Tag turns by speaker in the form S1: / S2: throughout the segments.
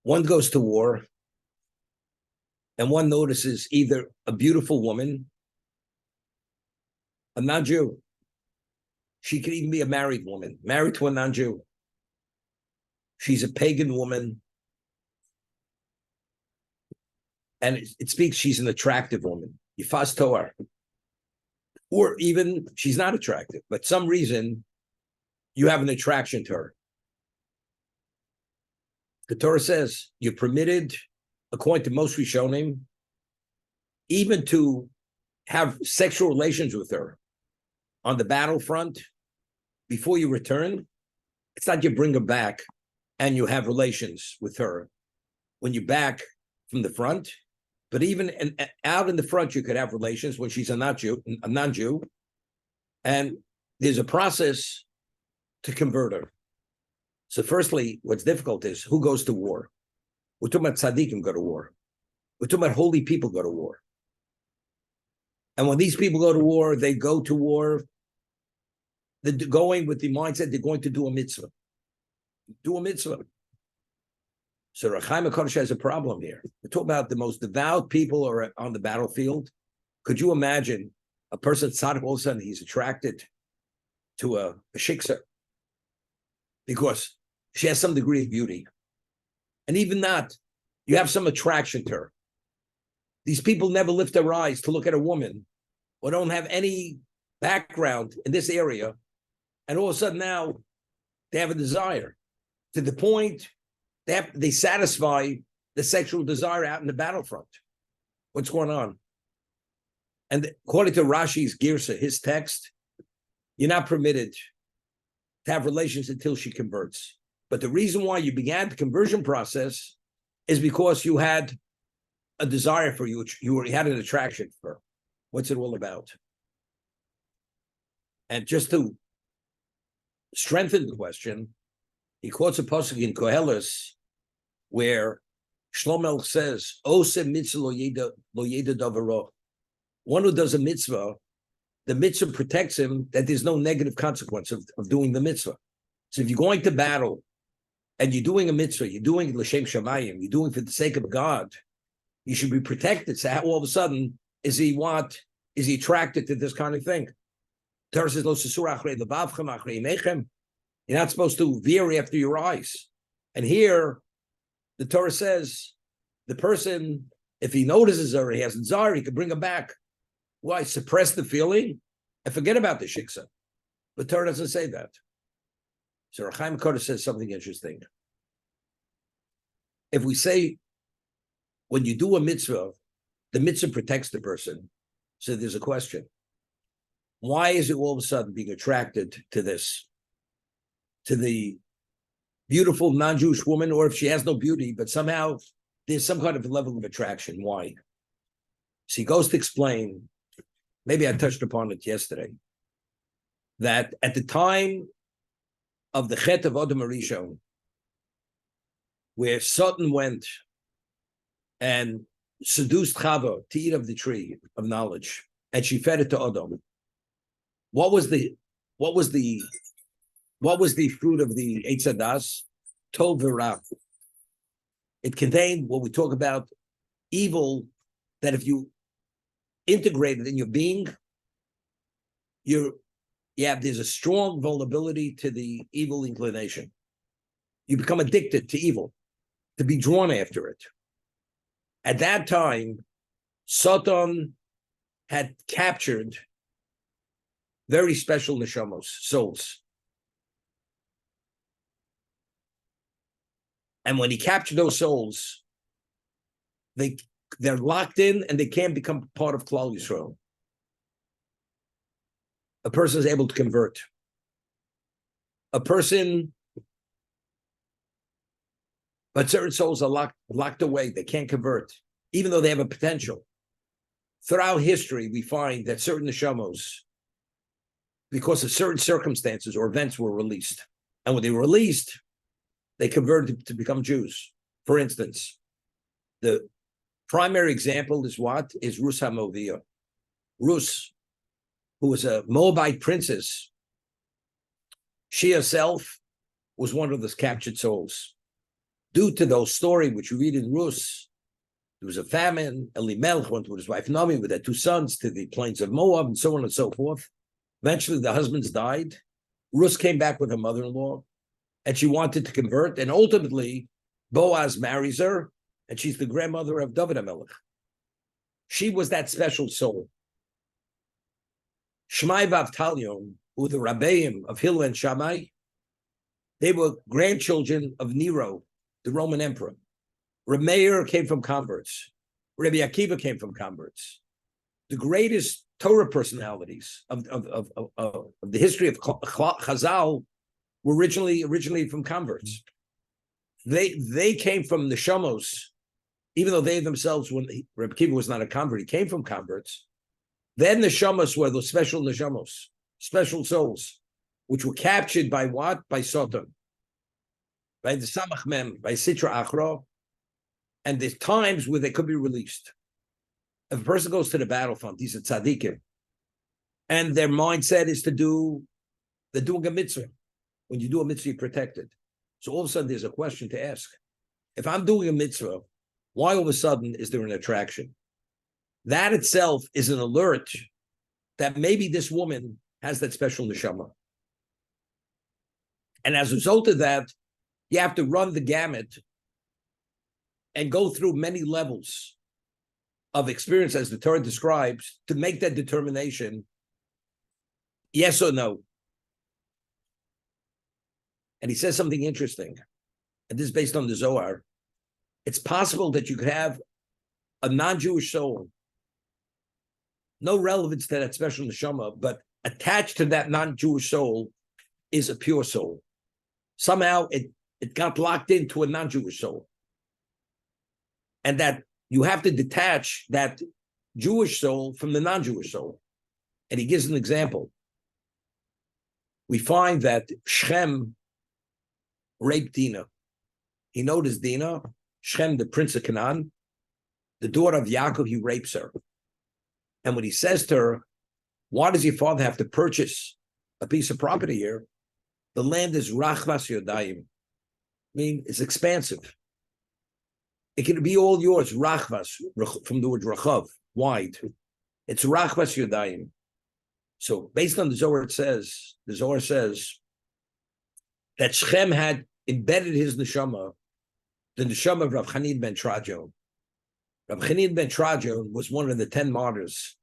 S1: One goes to war, and one notices either a beautiful woman, a non-Jew. She could even be a married woman, married to a non-Jew. She's a pagan woman. And it speaks, she's an attractive woman. Yifas Toar. Or even she's not attractive, but some reason you have an attraction to her. The Torah says you're permitted, according to most Rishonim, even to have sexual relations with her on the battlefront before you return. It's not you bring her back and you have relations with her when you're back from the front, but even out in the front, you could have relations when she's a non-Jew, and there's a process to convert her. So firstly, what's difficult is who goes to war. We're talking about tzaddikim go to war. We're talking about holy people go to war. And when these people go to war, they go to war, they're going with the mindset they're going to do a mitzvah. Do a mitzvah. So Rechaim HaKadosh has a problem here. We're talking about the most devout people are on the battlefield. Could you imagine a person tzaddik, all of a sudden he's attracted to a shiksa because she has some degree of beauty. And even that, you have some attraction to her. These people never lift their eyes to look at a woman or don't have any background in this area. And all of a sudden now they have a desire to the point they satisfy the sexual desire out in the battlefront. What's going on? And according to Rashi's Girsa, his text, you're not permitted to have relations until she converts. But the reason why you began the conversion process is because you had a desire for you. You had an attraction for her. What's it all about? And just to strengthen the question, he quotes a pasuk in Koheles where Shlomo says, "Ose mitzvah lo yeda davaro." One who does a mitzvah, the mitzvah protects him that there's no negative consequence of doing the mitzvah. So if you're going to battle and you're doing a mitzvah, you're doing l'shem shamayim, you're doing for the sake of God, you should be protected. So how all of a sudden is he attracted to this kind of thing? Torah says, "Lo sesur achrei levavchem achrei einechem." You're not supposed to veer after your eyes. And here, the Torah says, the person, if he notices her, he has a desire, he can bring her back. Why? Suppress the feeling and forget about the shiksa. But Torah doesn't say that. So Rechaim HaKadosh says something interesting. If we say, when you do a mitzvah, the mitzvah protects the person. So there's a question. Why is it all of a sudden being attracted to this? To the beautiful non-Jewish woman, or if she has no beauty, but somehow there's some kind of level of attraction. Why? So he goes to explain, maybe I touched upon it yesterday, that at the time of the Chet of Adam Arishon, where Satan went and seduced Chava to eat of the tree of knowledge, and she fed it to Adam, what was the fruit of the Eitz Hadas? Tov v'ra. It contained what we talk about, evil, that if you integrate it in your being, there's a strong vulnerability to the evil inclination. You become addicted to evil, to be drawn after it. At that time, Satan had captured very special neshamos, souls. And when he captured those souls, they're locked in and they can't become part of Klal Yisrael. A person is able to convert. A person, but certain souls are locked away. They can't convert, even though they have a potential. Throughout history, we find that certain neshamos, because of certain circumstances or events, were released. And when they were released, they converted to become Jews. For instance, the primary example is what? Is Rus HaMoaviyah. Rus, who was a Moabite princess, she herself was one of the captured souls. due to those story, which you read in Rus, there was a famine. Elimelech went with his wife Naomi with their two sons to the plains of Moab, and so on and so forth. Eventually, the husbands died. Rus came back with her mother-in-law, and she wanted to convert. And ultimately, Boaz marries her, and she's the grandmother of David HaMelech. She was that special soul. Shmai Vavtalion, who were the Rabbeim of Hillel and Shammai, they were grandchildren of Nero, the Roman emperor. Reb Meir came from converts. Rabbi Akiva came from converts. The greatest Torah personalities of the history of Chazal were originally from converts. They came from the Neshamos, even though they themselves, when Rabbi Akiva was not a convert, he came from converts. Then the Neshamos were those special Neshamos, special souls, which were captured by what? By Satan, by the Samach Mem, by Sitra Achra, and there's times where they could be released. If a person goes to the battlefront, these are tzaddikim, and their mindset is they're doing a mitzvah. When you do a mitzvah, you're protected. So all of a sudden, there's a question to ask. If I'm doing a mitzvah, why all of a sudden is there an attraction? That itself is an alert that maybe this woman has that special neshama. And as a result of that, you have to run the gamut and go through many levels of experience, as the Torah describes, to make that determination, yes or no. And he says something interesting, and this is based on the Zohar. It's possible that you could have a non-Jewish soul, no relevance to that special neshama, but attached to that non-Jewish soul is a pure soul. Somehow it got locked into a non-Jewish soul. And that you have to detach that Jewish soul from the non-Jewish soul. And he gives an example. We find that Shem raped Dinah. He noticed Dinah, Shem, the prince of Canaan, the daughter of Yaakov, he rapes her. And when he says to her, why does your father have to purchase a piece of property here? The land is Rachvas Yodayim. I mean, it's expansive. It can be all yours, Rachvas, from the word Rachav, wide. It's Rachvas Yodayim. So based on the Zohar says that Shem had embedded his neshama, the neshama of Rav Chanina ben Trajon. Rav Chanina ben Trajon was one of the 10 martyrs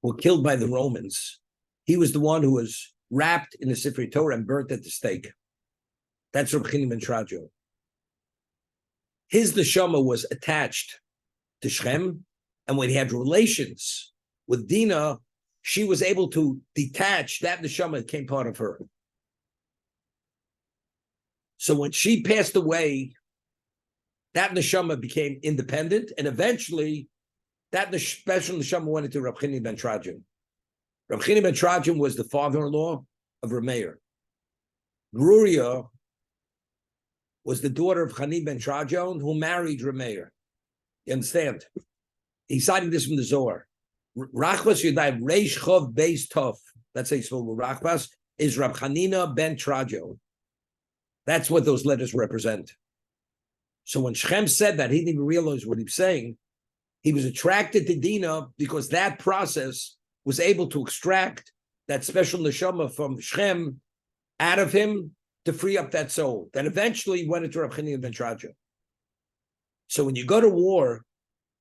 S1: who were killed by the Romans. He was the one who was wrapped in the Sifrei Torah and burnt at the stake. That's Rav Chanina ben Trajon. His neshama was attached to Shem, and when he had relations with Dinah, she was able to detach that neshama that became part of her. So when she passed away, that neshama became independent, and eventually that special neshama went into Rav Chanina ben Trajon. Rav Chanina ben Trajon was the father-in-law of Reb Meir. Gruria was the daughter of Chanina ben Trajon, who married Reb Meir. You understand? He's citing this from the Zohar. Rachbas Yudai Reish Chov Beis Tov. That's how you spell Rachbas. Is Rab Chanina ben Trajon. That's what those letters represent. So when Shem said that, he didn't even realize what he was saying. He was attracted to Dinah because that process was able to extract that special neshama from Shem out of him to free up that soul. That eventually went into Rab Chanina ben Trajon. So when you go to war,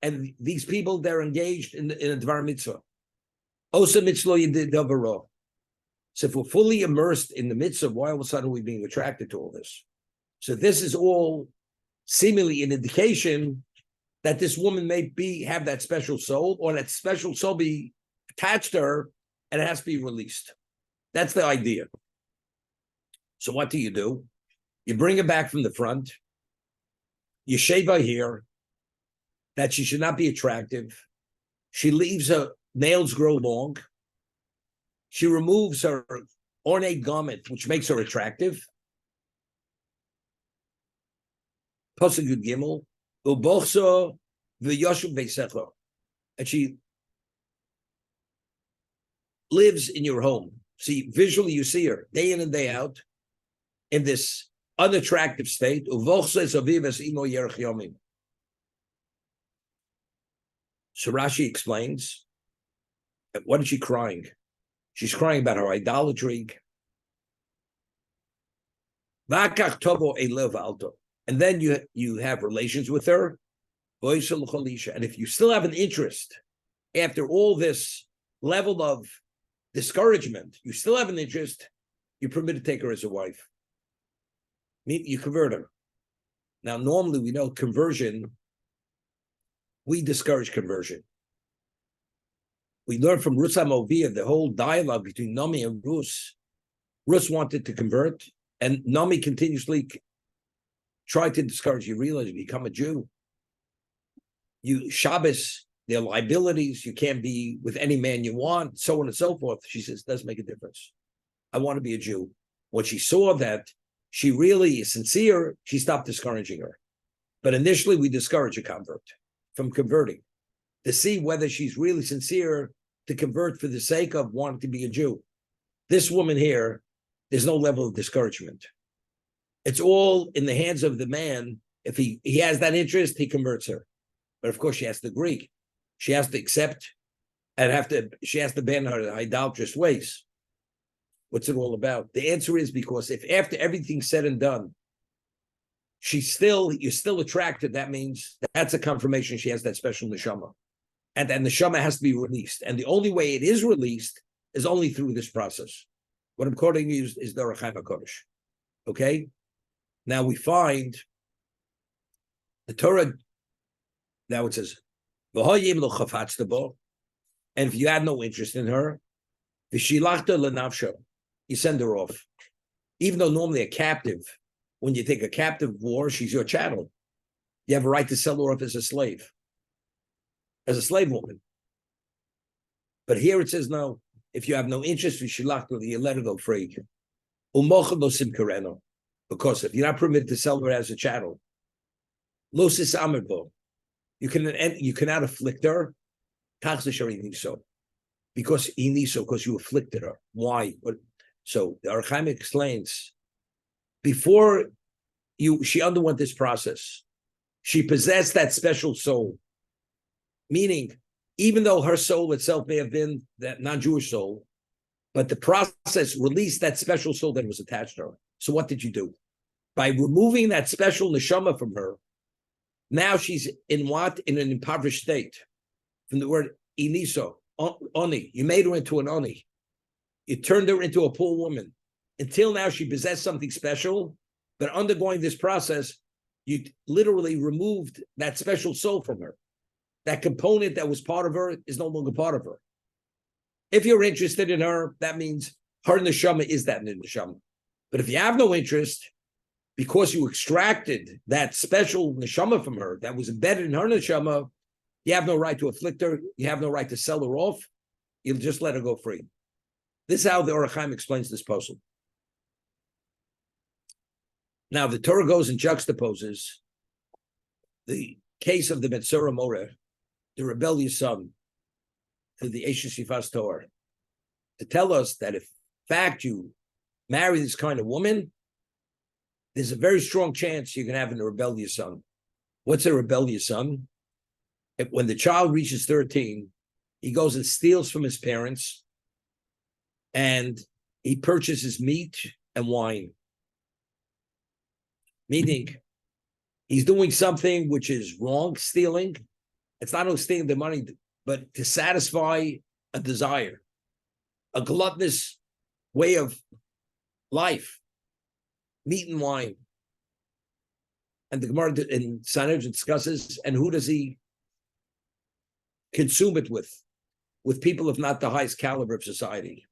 S1: and these people, they're engaged in a Dvar Mitzvah. Osa Mitzvah Yedid Davaro. So if we're fully immersed in the mitzvah, why all of a sudden are we being attracted to all this? So this is all seemingly an indication that this woman may have that special soul, or that special soul be attached to her, and it has to be released. That's the idea. So what do? You bring her back from the front. You shave her hair, that she should not be attractive. She leaves her nails grow long. She removes her ornate garment, which makes her attractive. Pasuk Yud Gimel, ubochso v'yoshuv beisecha, and she lives in your home. See, visually, you see her day in and day out in this unattractive state. So Rashi explains, what is she crying? She's crying about her idolatry. And then you have relations with her. And if you still have an interest after all this level of discouragement, you still have an interest, you're permitted to take her as a wife. You convert her. Now, normally we know conversion, we discourage conversion. We learn from Rus HaMovia, the whole dialogue between Nami and Rus. Rus wanted to convert, and Nami continuously tried to discourage. You realize you become a Jew. You Shabbos, their liabilities, you can't be with any man you want, so on and so forth. She says, doesn't make a difference. I want to be a Jew. When she saw that she really is sincere, she stopped discouraging her. But initially, we discourage a convert from converting to see whether she's really sincere to convert for the sake of wanting to be a Jew. This woman here, there's no level of discouragement. It's all in the hands of the man. If he has that interest, he converts her. But of course, she has to agree. She has to accept and she has to abandon her idolatrous ways. What's it all about? The answer is because if after everything's said and done, you're still attracted, that means that's a confirmation she has that special neshama. And the neshama has to be released. And the only way it is released is only through this process. What I'm quoting you is the Orach Chaim HaKodesh. Okay? Now we find the Torah, now it says, and if you had no interest in her, you send her off. Even though normally a captive, when you take a captive war, she's your chattel. You have a right to sell her off as a slave woman. But here it says, no, if you have no interest, you let her go free. Because if you're not permitted to sell her as a chattel, you cannot afflict her, because you afflicted her. Why? So the Orach Chaim explains, before she underwent this process, she possessed that special soul. Meaning, even though her soul itself may have been that non-Jewish soul, but the process released that special soul that was attached to her. So what did you do? By removing that special neshama from her, now she's in what? In an impoverished state. From the word iniso, oni. You made her into an oni. You turned her into a poor woman. Until now, she possessed something special, but undergoing this process, you literally removed that special soul from her. That component that was part of her is no longer part of her. If you're interested in her, that means her neshama is that neshama. But if you have no interest, because you extracted that special neshama from her that was embedded in her neshama, you have no right to afflict her. You have no right to sell her off. You'll just let her go free. This is how the Orach Chaim explains this puzzle. Now, the Torah goes and juxtaposes the case of the Metzora Moreh, the rebellious son, to the Eshes Yifas Torah, to tell us that if, in fact, you marry this kind of woman, there's a very strong chance you're going to have a rebellious son. What's a rebellious son? When the child reaches 13, he goes and steals from his parents, and he purchases meat and wine. Meaning, he's doing something which is wrong, stealing. It's not only stealing the money, but to satisfy a desire, a gluttonous way of life, meat and wine. And the Gemara in Sanhedrin discusses, and who does he consume it with? With people of not the highest caliber of society.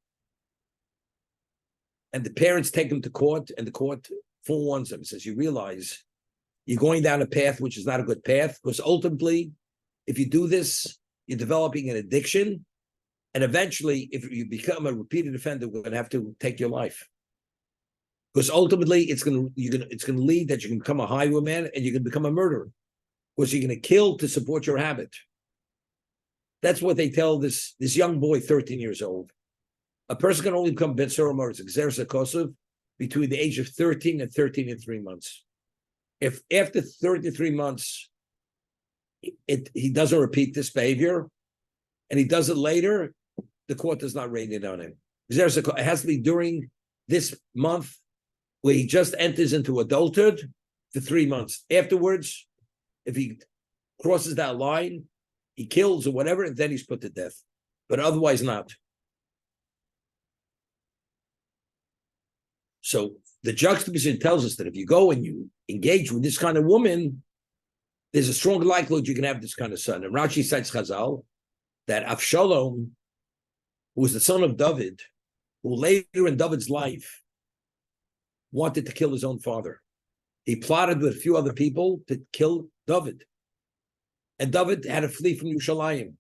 S1: And the parents take him to court, and the court forewarns him, says, you realize you're going down a path which is not a good path, because ultimately, if you do this, you're developing an addiction, and eventually, if you become a repeated offender, we're going to have to take your life. Because ultimately, it's going to lead that you can become a highwayman and you can become a murderer, because you're going to kill to support your habit. That's what they tell this young boy, 13 years old. A person can only become Ben Soromar, it's Exeris Akosov, between the age of 13 and 13 and 3 months. If after 33 months, he doesn't repeat this behavior, and he does it later, the court does not rain it on him. It has to be during this month where he just enters into adulthood for 3 months. Afterwards, if he crosses that line, he kills or whatever, and then he's put to death. But otherwise not. So the juxtaposition tells us that if you go and you engage with this kind of woman, there's a strong likelihood you can have this kind of son. And Rashi cites Chazal that Avshalom, who was the son of David, who later in David's life wanted to kill his own father. He plotted with a few other people to kill David. And David had to flee from Yerushalayim.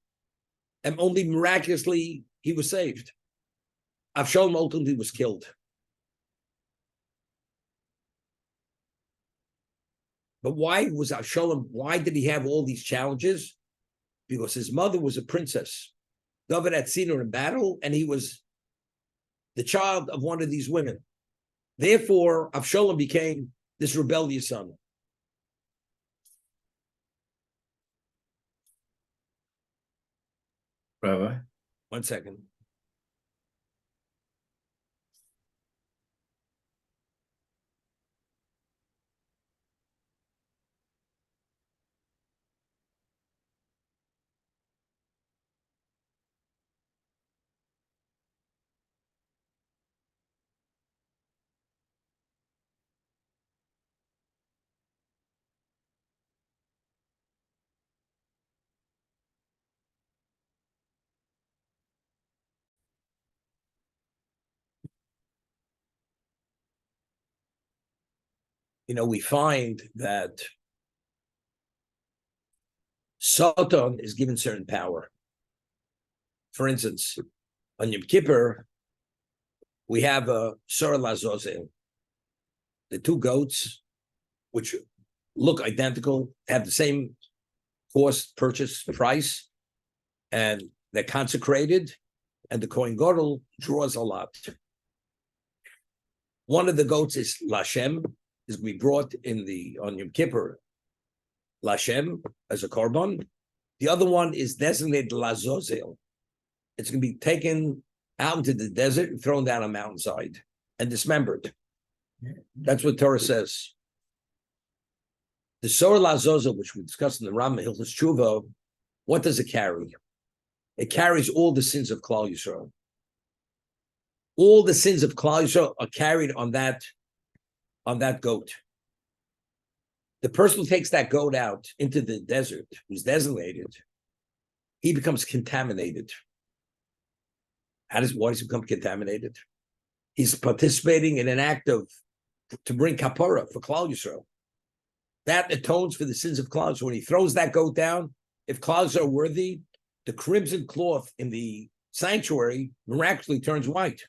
S1: And only miraculously he was saved. Avshalom ultimately was killed. But why was Avshalom, why did he have all these challenges? Because his mother was a princess. David had seen her in battle, and he was the child of one of these women. Therefore, Avshalom became this rebellious son.
S2: Rabbi?
S1: 1 second. We find that Satan is given certain power. For instance, on Yom Kippur, we have a Sor Lazozel. The two goats, which look identical, have the same cost, purchase price, and they're consecrated, and the Kohen Gadol draws a lot. One of the goats is Lashem, is we brought on Yom Kippur, Lashem as a korban. The other one is designated Lazozel. It's going to be taken out into the desert and thrown down a mountainside and dismembered. That's what Torah says. The Sor Lazozel, which we discussed in the Rambam Hilchos Tshuva, what does it carry? It carries all the sins of Klal Yisrael. All the sins of Klal Yisrael are carried on that goat. The person who takes that goat out into the desert, who's designated, he becomes contaminated. Why does he become contaminated? He's participating in an act to bring kapara for Klal Yisrael. That atones for the sins of Klal Yisrael. When he throws that goat down, if Klal Yisrael are worthy, the crimson cloth in the sanctuary miraculously turns white.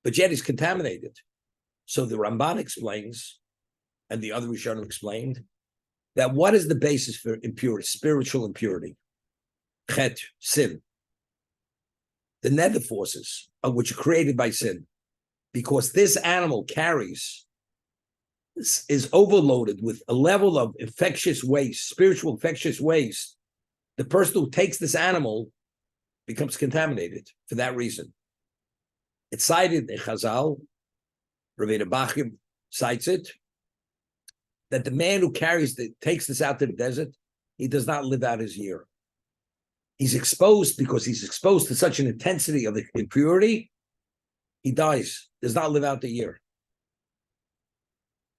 S1: But yet he's contaminated. So the Ramban explains, and the other Rishonim explained, that what is the basis for impurity, spiritual impurity? Chet, sin. The nether forces, which are created by sin. Because this animal is overloaded with a level of infectious waste, spiritual infectious waste. The person who takes this animal becomes contaminated for that reason. It's cited in Chazal, Rabbi Bachim cites it, that the man who takes this out to the desert, he does not live out his year. He's exposed because he's exposed to such an intensity of impurity, he dies, does not live out the year.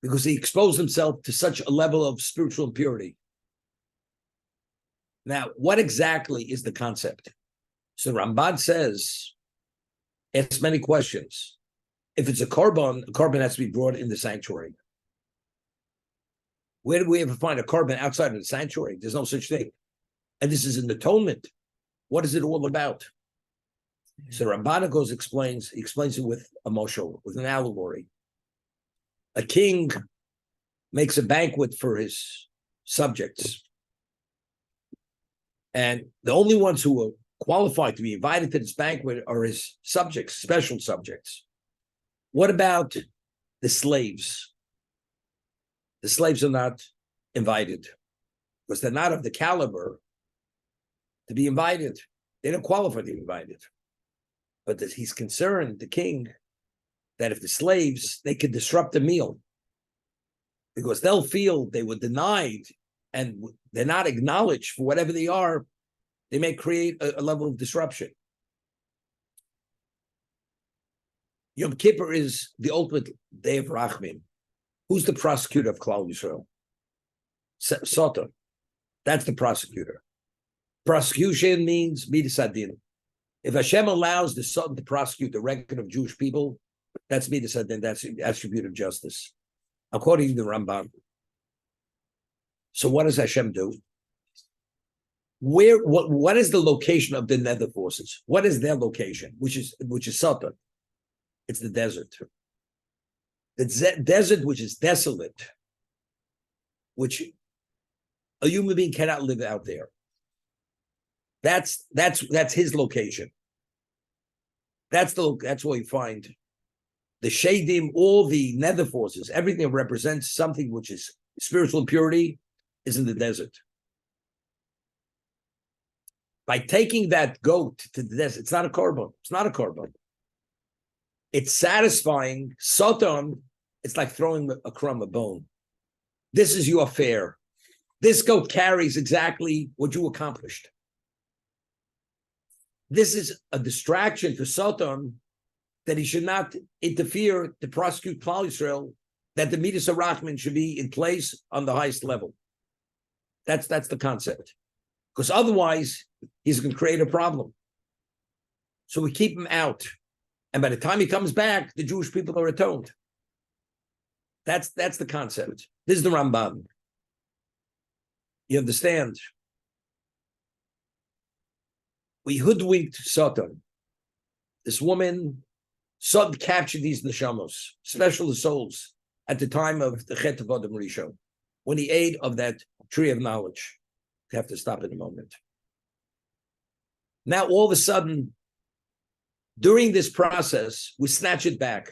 S1: Because he exposed himself to such a level of spiritual impurity. Now, what exactly is the concept? So Ramban says, asks many questions. If it's a korban has to be brought in the sanctuary. Where do we ever find a korban outside of the sanctuary? There's no such thing. And this is an atonement. What is it all about? So Ramban explains it with a moshel, with an allegory. A king makes a banquet for his subjects. And the only ones who are qualified to be invited to this banquet are his subjects, special subjects. What about the slaves? The slaves are not invited because they're not of the caliber to be invited. They don't qualify to be invited. But he's concerned, the king, that if the slaves, they could disrupt the meal because they'll feel they were denied and they're not acknowledged for whatever they are. They may create a level of disruption. Yom Kippur is the ultimate day of Rachmim. Who's the prosecutor of Klal Yisrael? Satan. That's the prosecutor. Prosecution means midas hadin. If Hashem allows the Satan to prosecute the record of Jewish people, that's midas hadin. That's the attribute of justice, according to the Ramban. So what does Hashem do? What is the location of the nether forces? What is their location? Which is Satan. It's the desert. The desert, which is desolate, which a human being cannot live out there. That's his location. That's where you find the shadim, all the nether forces, everything that represents something which is spiritual purity, is in the desert. By taking that goat to the desert, it's not a korban. It's not a korban. It's satisfying Satan. It's like throwing a crumb, a bone. This is your fare. This goat carries exactly what you accomplished. This is a distraction for Satan that he should not interfere to prosecute Klal Yisrael, that the Midas HaRachman should be in place on the highest level. That's the concept. Because otherwise, he's going to create a problem. So we keep him out. And by the time he comes back, the Jewish people are atoned. That's the concept. This is the Ramban. You understand? We hoodwinked Satan. This woman, Satan captured these neshamos, special souls, at the time of the Chet of Adam Rishon, when he ate of that tree of knowledge. I have to stop in a moment. Now, all of a sudden, during this process, we snatch it back.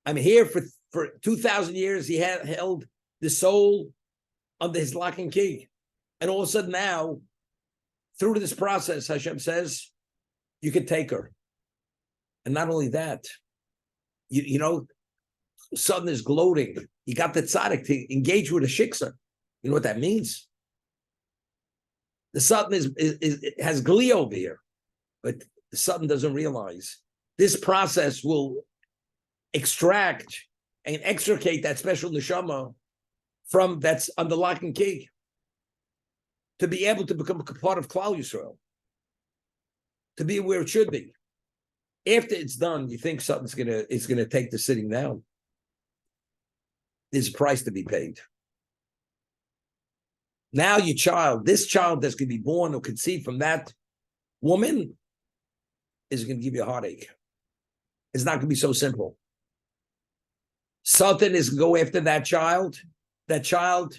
S1: I'm here for 2,000 years. He had held the soul under his lock and key. And all of a sudden now, through this process, Hashem says, you can take her. And not only that, you know, Satan is gloating. He got the tzaddik to engage with a shiksa. You know what that means? The Satan has glee over here, but the Satan doesn't realize this process will extract and extricate that special neshama from that's under lock and key to be able to become a part of Klal Yisrael, to be where it should be. After it's done, you think something's gonna take the sitting down. There's a price to be paid. Now your child, this child that's going to be born or conceived from that woman, is going to give you a heartache. It's not going to be so simple. Satan is going to go after that child. That child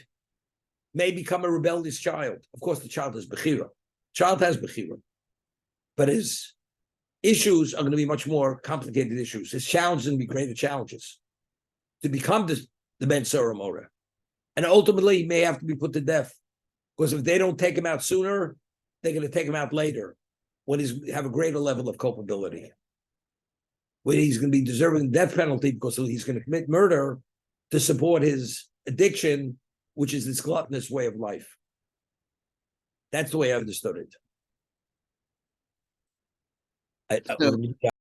S1: may become a rebellious child. Of course, the child is Bechira. Child has Bechira. But his issues are going to be much more complicated issues. His challenges are going to be greater challenges. To become the Ben Surah Mora. And ultimately, he may have to be put to death. Because if they don't take him out sooner, they're going to take him out later when he's have a greater level of culpability. When he's going to be deserving the death penalty because he's going to commit murder to support his addiction, which is this gluttonous way of life. That's the way I understood it.